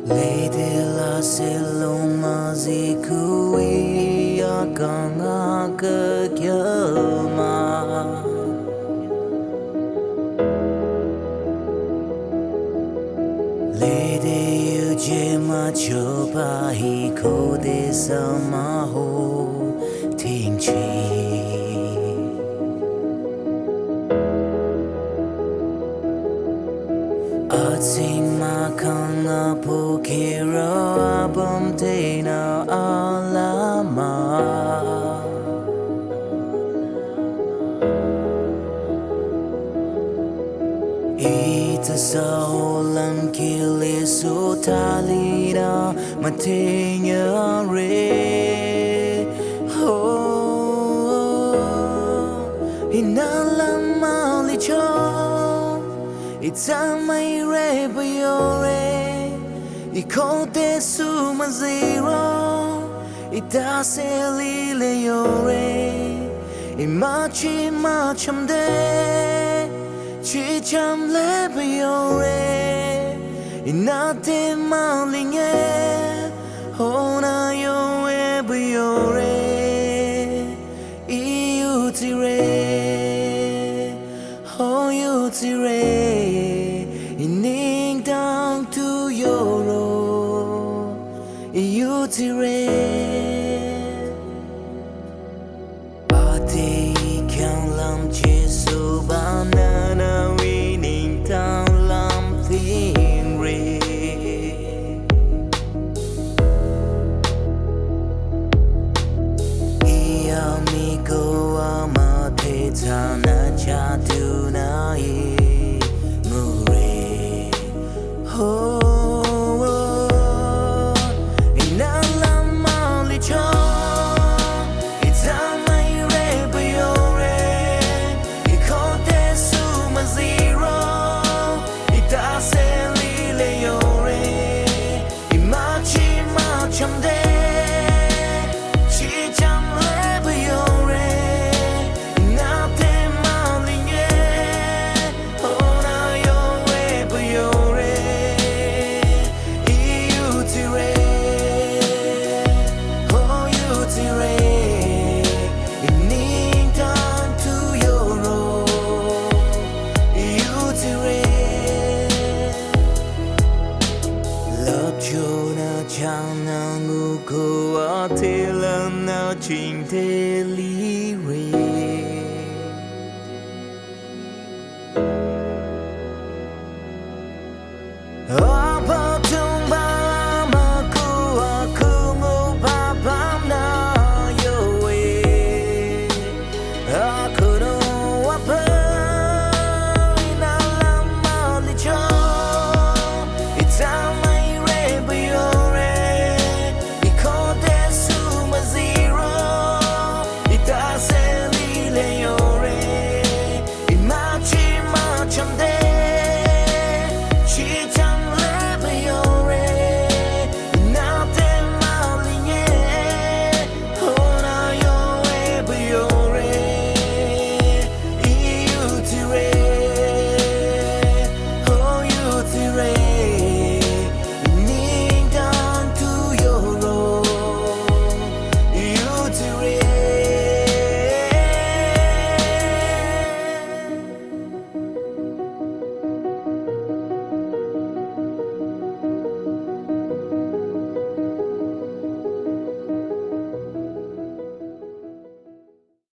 Lady la siloma zikui akanga kagyama Lady ujema chopa hiko de samaho tingchi Atsima kanga pokero abam tena alama Ita sa holam kili sutalida matenya re Inalama licho Itamay re bayore Ikote suma zero Itase lile yore Imachi machamde Chicham le bayore Inate malinge Hona yo e bayore Iutire Oh, you tire, ining down to your road. You tire, ati kyang lam chisu banana winning down lam thing re. Iya mi go amate tana chatu. Chang na ngu ko a te la na ching te li